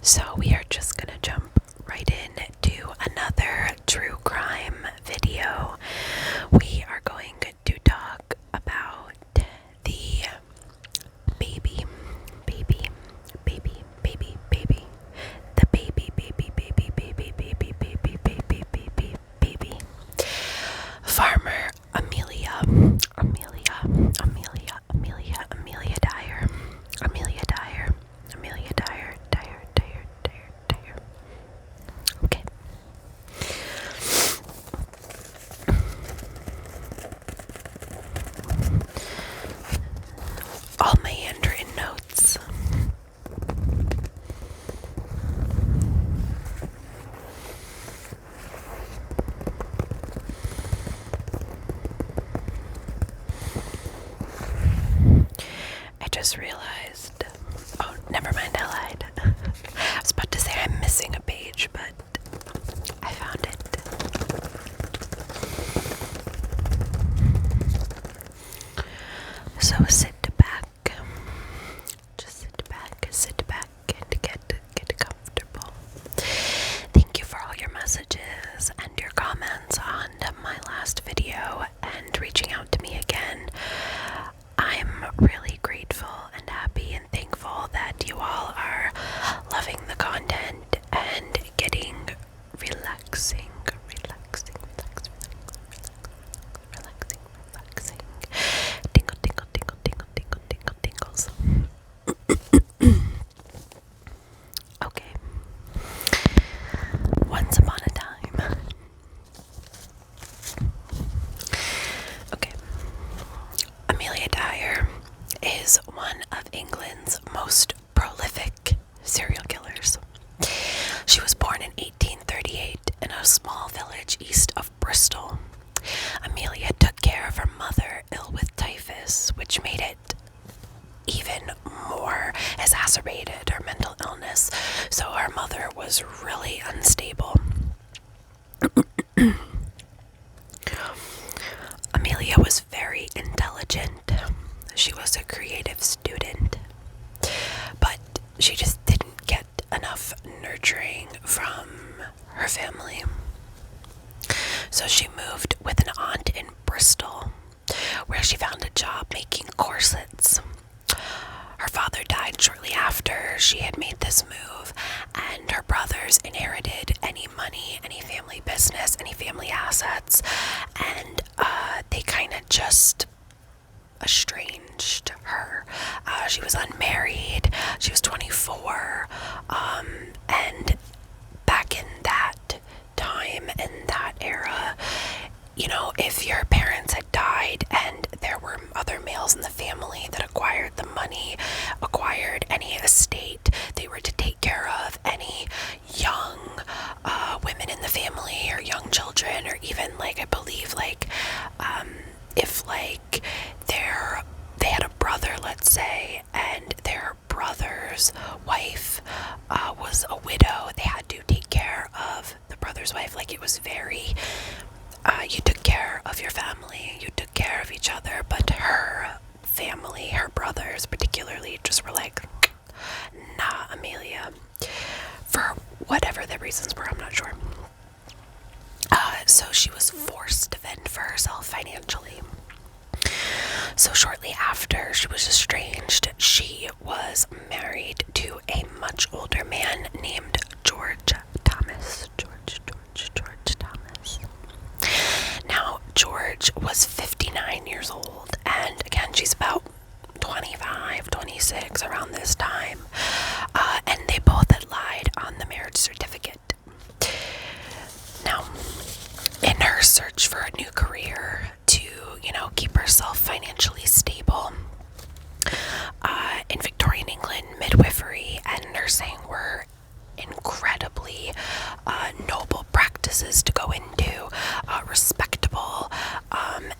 So we are just gonna jump right in to another true crime video. We are going to talk about the baby, baby, baby, baby, baby, the baby farmer Amelia Dyer. Amelia Dyer. Okay. All my handwritten notes. I just realized. Oh, never mind, I lied. I was about to say I'm missing a page, but I found it. So sit back. Just sit back and get comfortable. Thank you for all your messages and your comments on my last video and reaching out to me again. I'm really grateful and happy and thankful that you all are loving the content and getting relaxing. Tingles. Okay. Once upon a time. Okay. Amelia Dyer is one of England's most prolific serial killers. She was born in 1838 in a small village east of Bristol. Amelia took care of her mother, ill with typhus, which made it even more exacerbated her mental illness, so her mother was really unstable. Amelia was very intelligent. She was a creative student, but she just didn't get enough nurturing from her family. So she moved with an aunt in Bristol, where she found a job making corsets. Her father died shortly after she had made this move, and her brothers inherited any money, any family business, any family assets, and they kind of just estranged her. She was unmarried, she was 24, and back in that time, in that era, you know, if your parents had died and there were other males in the family that acquired the money, acquired any estate, they were to take care of any young women in the family or young children, or even like I believe like if like they had a brother, let's say, and their brother's wife was a widow, they had to take care of the brother's wife. Like it was very you took care of your family, you took care of each other, but her family, her brothers particularly, just were like, nah, Amelia, for whatever the reasons were, I'm not sure. So she was forced to fend for herself financially. So shortly after she was estranged, she was married to a much older man named George Thomas. Now, George was 59 years old, and again, she's about 25, 26, around this time, and they both had lied on the marriage certificate. Now, in her search for a new career to, you know, keep herself financially stable, in Victorian England, midwifery and nursing were incredibly noble practices to go into, respectable,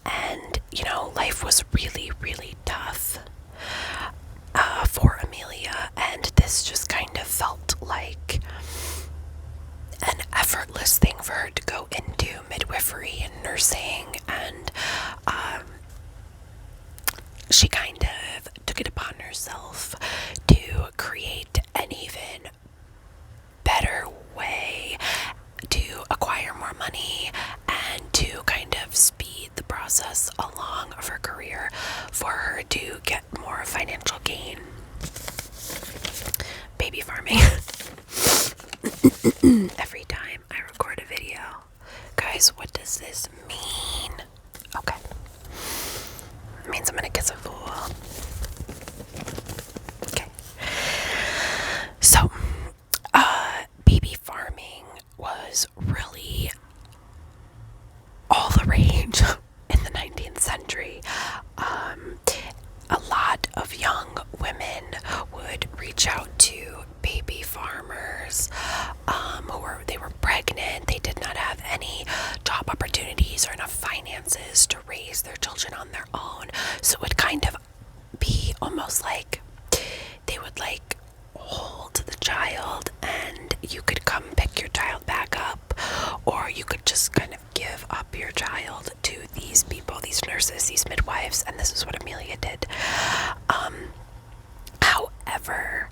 and you know, life was really, really tough for Amelia, and this just kind of felt like an effortless thing for her to go into midwifery and nursing, and she kind of took it upon herself to create an even to baby farmers they were pregnant. They did not have any job opportunities or enough finances to raise their children on their own. So it would kind of be almost like they would like hold the child and you could come pick your child back up, or you could just kind of give up your child to these people, these nurses, these midwives, and this is what Amelia did. However,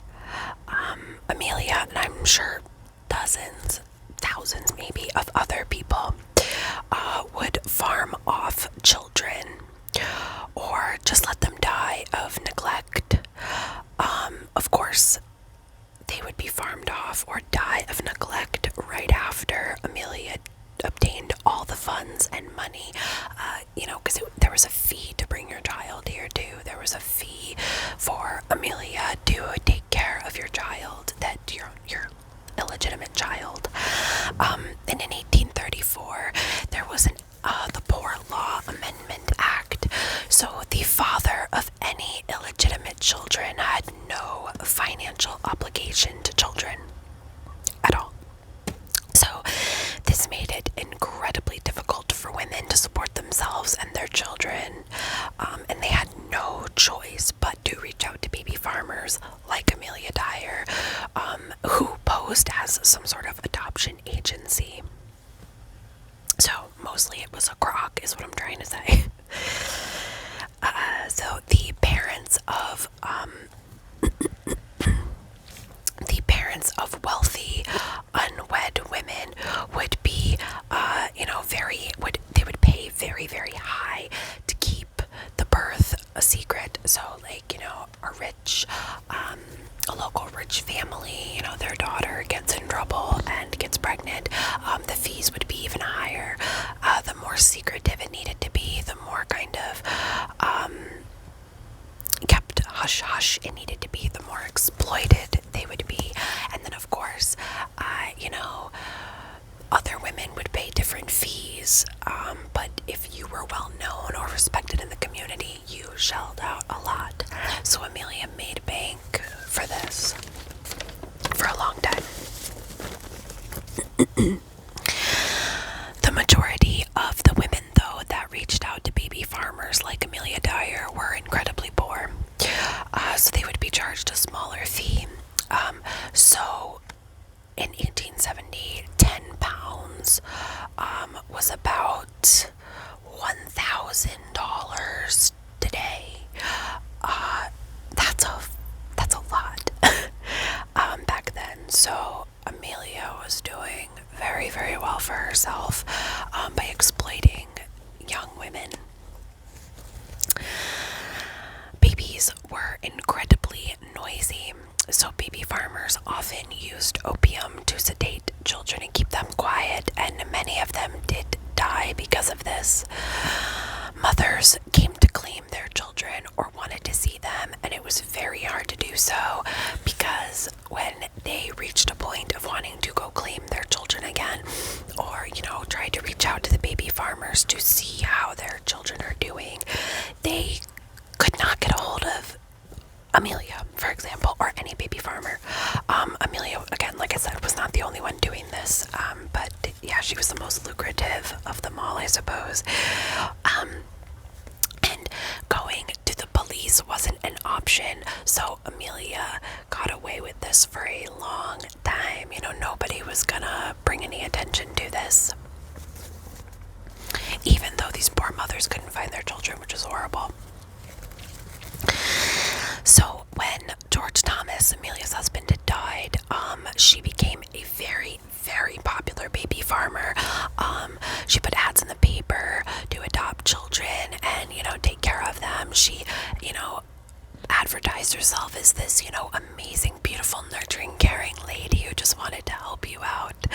Amelia, and I'm sure dozens, thousands maybe, of other people would farm off children or just let them die of neglect. Of course, they would be farmed off or die of neglect right after Amelia obtained all the funds and money, because there was a fee to bring your child here too. There was a fee for Amelia to take care of your child, that your illegitimate child. And in 1834, there was the Poor Law Amendment Act. So the father of any illegitimate children had no financial obligation to children at all. So this made it incredibly difficult for women to support themselves and their children, and they had no choice but to reach out to baby farmers like Amelia Dyer, who posed as some sort of adoption agency. So mostly it was a crock, is what I'm trying to say. So the parents of wealthy unwed women would be they would pay very, very high to keep the birth a secret. So a local rich family, their daughter gets in trouble and gets pregnant, the fees would be even higher. The more secretive it needed to be, the more kind of kept hush-hush it needed to be, the more exploited they would be. And then, of course, other women would pay different fees, but if you were well-known or respected in the community, you shelled out a lot. So Amelia made bank for this for a long time. The majority of the women, though, that reached out to baby farmers like Amelia Dyer were incredibly poor, so they would be charged a smaller fee. So in 1870, 10 pounds was about $1,000 today. That's a lot back then. So Amelia was doing very, very well for herself by exploiting young women. Babies were incredibly noisy, so baby farmers often used opium to sedate children and keep them quiet, and many of them did die because of this. Mothers came to claim their children or wanted to see them, and it was very hard to do so because when they reached a point of wanting to go claim their children again, or try to reach out to the baby farmers to see how their children are doing, they could not get a hold of Amelia, for example, or any baby farmer. Amelia, again, like I said, was not the only one doing this, but yeah, she was the most lucrative of them all, I suppose. And going to the police wasn't an option, so Amelia got away with this for a long time. Nobody was gonna bring any attention to this, even though these poor mothers couldn't find their children, which was horrible. So when George Thomas, Amelia's husband, had died, she became a very, very popular baby farmer. She put ads in the paper to adopt children and, take care of them. She, advertised herself as this, amazing, beautiful, nurturing, caring lady who just wanted to help you out.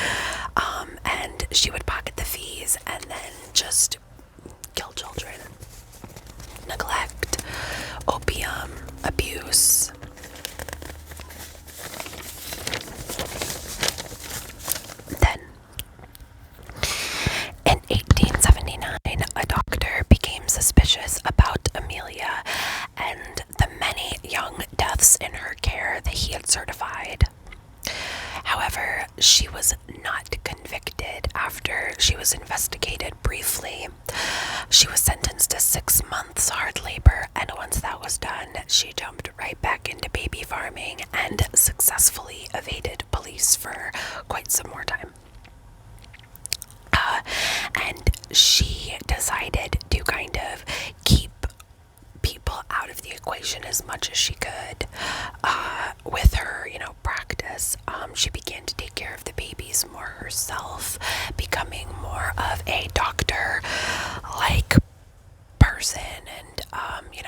And she would pocket the fees and then just kill children. Neglect, opium, abuse. Then, in 1879, a doctor became suspicious about Amelia and the many young deaths in her care that he had certified. suicide. However, she was not convicted after she was investigated briefly. She was sentenced to 6 months hard labor, and once that was done, she jumped right back into baby farming and successfully evaded police for quite some more time. And she decided to kind of keep people out of the equation as much as she could. With her, practice, she began to take care of the babies more herself, becoming more of a doctor-like person, and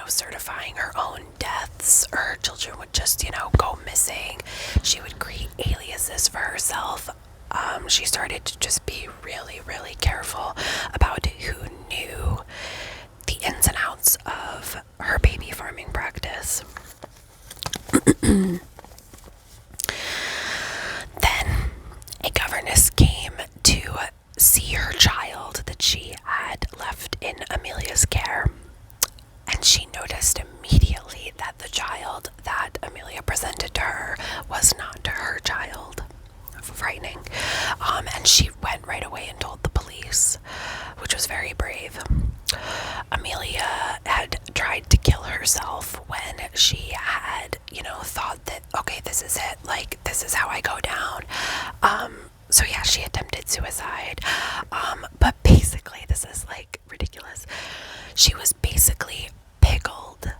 certifying her own deaths, or her children would just, go missing. She would create aliases for herself. She started to just be really, really careful about who knew the ins and outs of her baby farming practice. Then a governess came to see her child that she had left in Amelia's care, and she noticed immediately that the child that Amelia presented to her was not her child. Frightening. And she went right away and told the police, which was very brave. Amelia had tried to kill herself when she had, thought that, okay, this is it, like, this is how I go down. So yeah, she attempted suicide. But basically, this is, like, ridiculous. She was basically pickled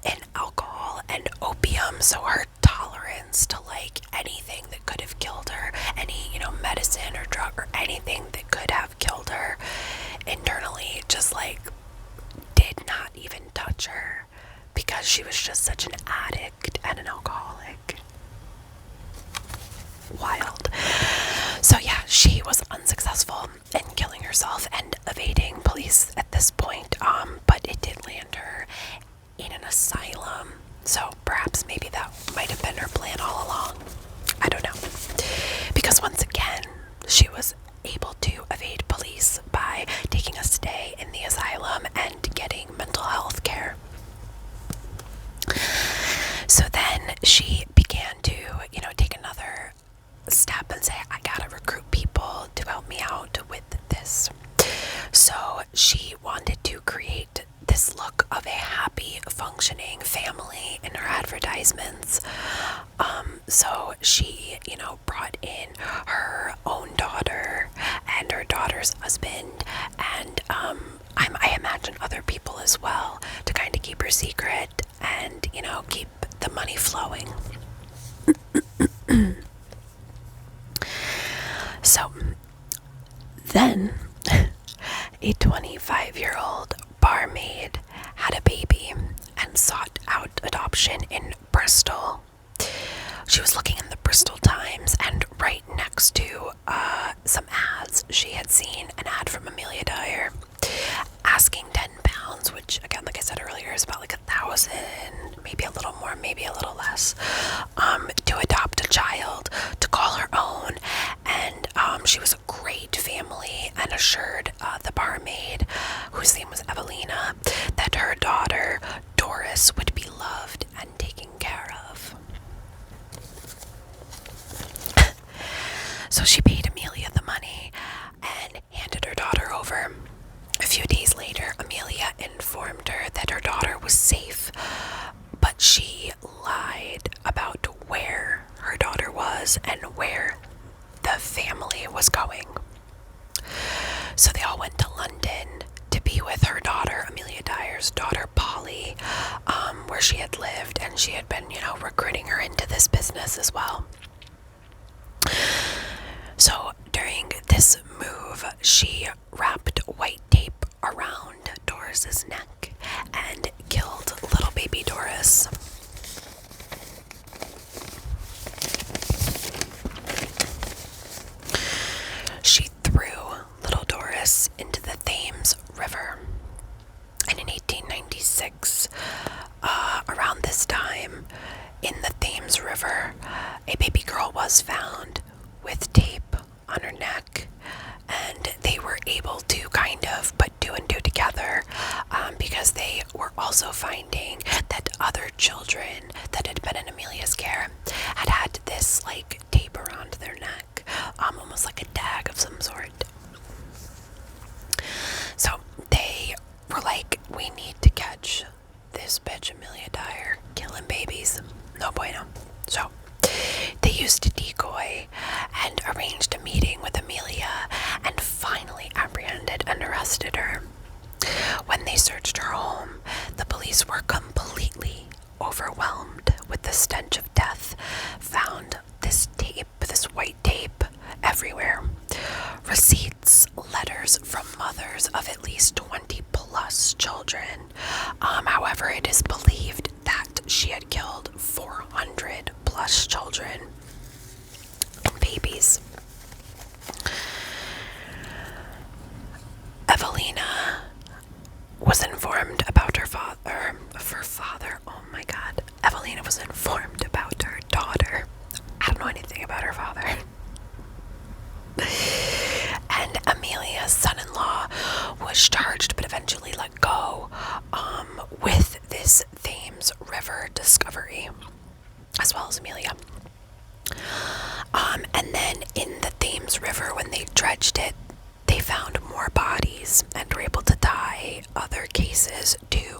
in alcohol and opium, so her tolerance to, like, anything that could have killed her, any, medicine or drug or anything that could have killed her internally, just, like, did not even touch her, because she was just such an addict and an alcoholic. Wild. So yeah, she was unsuccessful in killing herself and evading police at this point, but it did land her in an asylum. So perhaps maybe that might have been her plan all along. I don't know. Because once again, she was able to evade police by taking a stay in the asylum and getting mental health care. So then she began to, take another step and say, I gotta recruit people to help me out with this. So she wanted to create this look of a happy, functioning family in her advertisements. So she, brought in her own daughter and her daughter's husband, and I imagine other people as well, to kind of keep her secret and, keep the money flowing. So then a 25-year-old barmaid had a baby and sought out adoption in Bristol. She was looking in the Bristol Times, and right next to some ads, she had seen an ad from Amelia Dyer asking £10, which, again, like I said earlier, is about like $1,000, maybe a little more, maybe a little less, to adopt a child to call her own. And she was a great family, and assured the barmaid, whose name was Evelina, that her daughter Doris would be loved and taken care of. So she paid Amelia the money and handed her daughter over. A few days later, Amelia informed her that her daughter was safe, but she lied about where her daughter was and where the family was going. So they all went to London to be with her daughter, Amelia Dyer's daughter, Polly, where she had lived, and she had been, recruiting her into this business as well. So during this move, she wrapped white tape around Doris's neck and killed little baby Doris. She threw little Doris into the Thames River. And in 1896, around this time, in the Thames River, a baby girl was found with tape on her neck, and they were able to kind of put two and two together, because they were also finding that other children that had been in Amelia's care had this like tape around their neck, almost like a tag of some sort. So they were like, we need to catch this bitch Amelia Dyer killing babies. No bueno. So they used a decoy and arranged a meeting with Amelia and finally apprehended and arrested her. When they searched her home, the police were completely overwhelmed with the stench of death, found this tape, this white tape, everywhere. Receipts, letters from mothers of at least 20 plus children. However, it is believed that she had killed 400 plus children and babies. Evelina was informed about her father. Oh my god. Evelina was informed about her daughter. I don't know anything about her father. And Amelia's son-in-law was charged but eventually let go with this Thames River discovery, as well as Amelia. And then in the Thames River, when they dredged it, they found more bodies and were able to tie other cases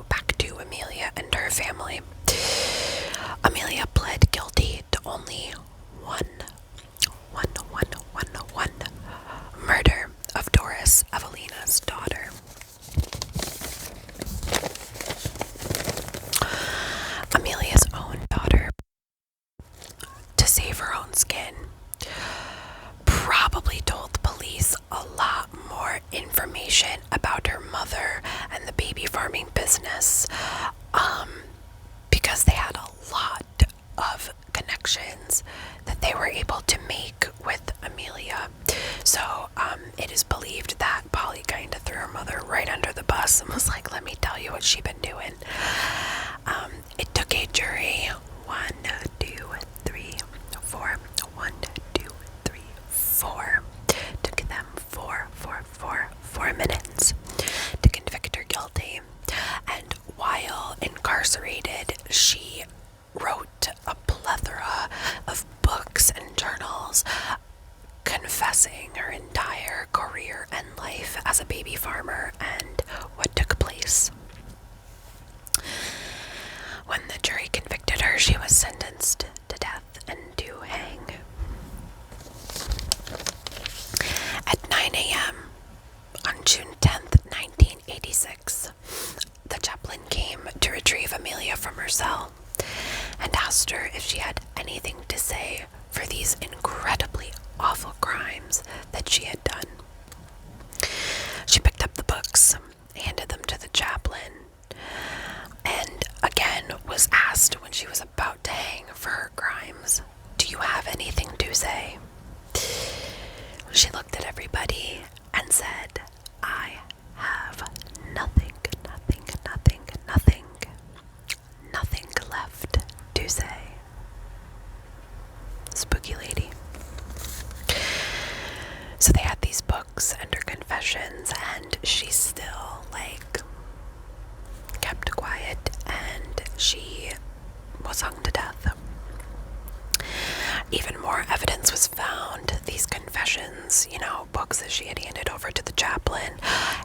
back to Amelia and her family. Amelia pled guilty to only one murder of Doris, Evelina's daughter. Amelia's own daughter, to save her own skin, probably told the police a lot more information about her mother and the baby farming business, because they had a lot of connections that they were able to make with Amelia. So it is believed that Polly kind of threw her mother right under the bus and was like, let me tell you what she's been doing. It took a jury 4 took them 4 minutes to convict her guilty. And while incarcerated, she wrote a plethora of books and journals confessing her entire career and life as a baby farmer and what took place. When the jury convicted her, she was sentenced to death and to hang. At 9 a.m. on June 10th, 1986, the chaplain came to retrieve Amelia from her cell and asked her if she had anything to say for these incredibly awful crimes that she had done. She picked up the books, handed them to the chaplain, and again was asked when she was about to hang for her crimes, "Do you have anything to say?" She looked at everybody and said, "I have nothing left to say." Spooky lady. So they had these books and her confessions, and she still, kept quiet, and she was hung to death. Even more evidence was found, these confessions, books that she had handed over to the chaplain,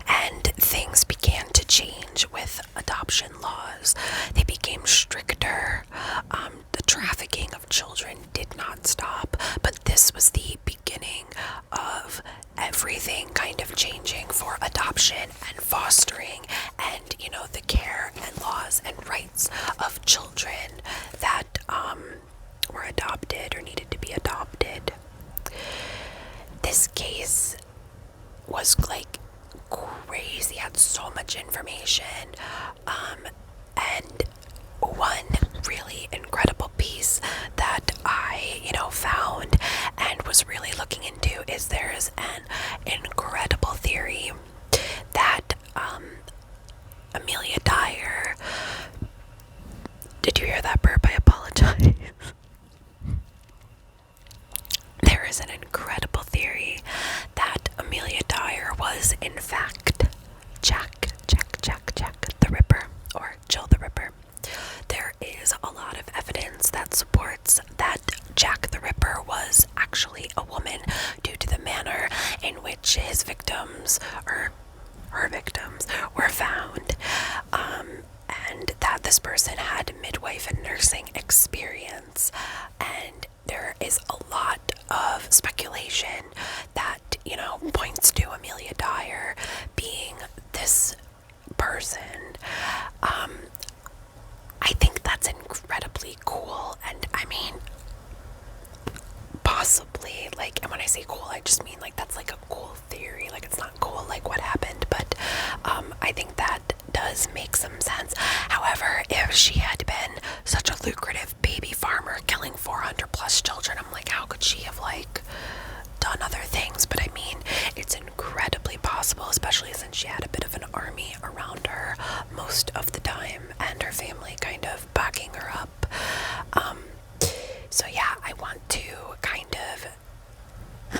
and things began to change with adoption laws. They became stricter. The trafficking of children did not stop, but this was the beginning of everything kind of changing for adoption and fostering and, the care and laws and rights of children that were adopted or needed to be adopted. This case was crazy, had so much information, and one really incredible piece that I, found and was really looking into is there's an incredible theory that Amelia Dyer, did you hear that burp? I apologize. There is an incredible theory that Amelia Dyer was in fact Jack the Ripper, or Jill the Ripper. There which his victims, or her victims, were found, and that this person had midwife and nursing experience. And there is a lot of speculation that, points to Amelia Dyer being this person. I think that's incredibly cool, and I mean, possibly, like, and when I say cool, I just mean, like, that's, like, a cool theory, like, it's not cool, like, what happened, but, I think that does make some sense. However, if she had been such a lucrative baby farmer, killing 400 plus children, I'm like, how could she have, like, done other things? But I mean, it's incredibly possible, especially since she had a bit of an army around her most of the time, and her family kind of backing her up. So yeah, I want to kind of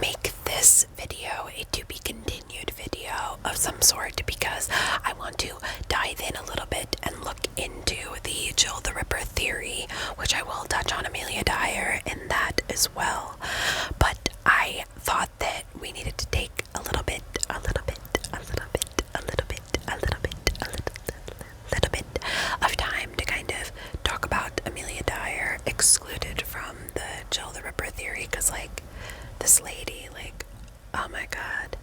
make this video a to be continued video of some sort, because I want to dive in a little bit and look into the Jill the Ripper theory, which I will touch on Amelia Dyer in that as well. But I thought that we needed to take a little bit of time to kind of talk about Amelia Dyer, excluded from the Jill the Ripper theory, because, like, this lady, like, oh my god.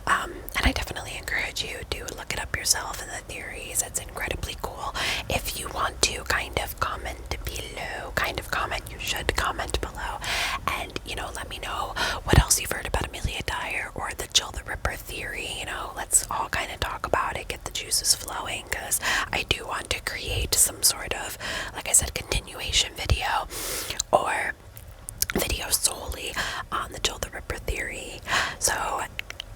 And I definitely encourage you to look it up yourself in the theories. It's incredibly cool. If you want to kind of comment below, you should comment below, and, let me know what else you've heard about Amelia Dyer or the Jill the Ripper theory. Let's all kind of talk about it, get the juices flowing, because I do want to create some sort of, like I said, continuation video, or video solely on the Jill the Ripper theory. So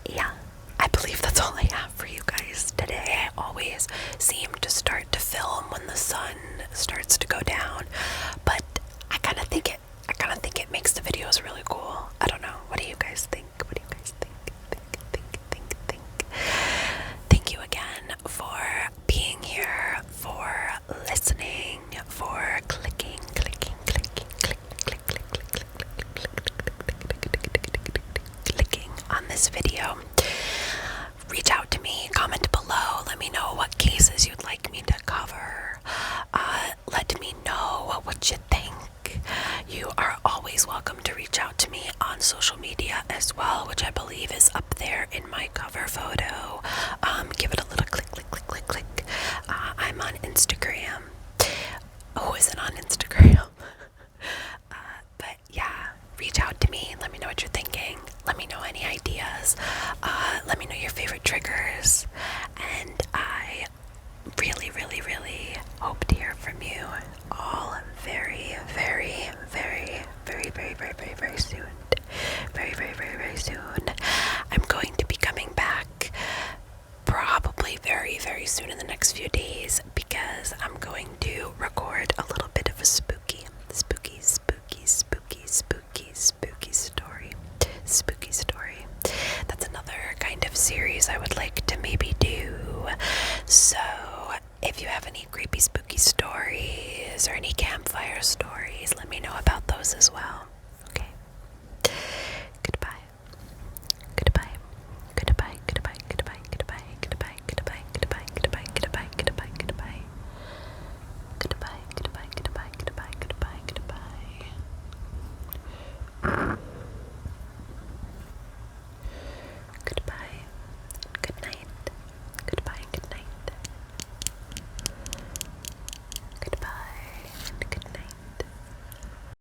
yeah, I believe that's all I have for you guys today. I always seem to start to film when the sun starts to go down, but I kind of think it makes the videos really cool. I don't know. What do you guys think? Thank you again for being here, for listening, for clicking on this video. Reach out to me, comment below, let me know what cases you'd like me to cover. Let me know what you think. You are always welcome to reach out to me on social media as well, which I believe is up there in my cover photo. Give it a little click. I'm on Instagram. Who isn't on Instagram? But yeah, reach out to me. Let me know what you're thinking. Let me know any ideas. Let me know your favorite triggers. And I really hope to hear from you all very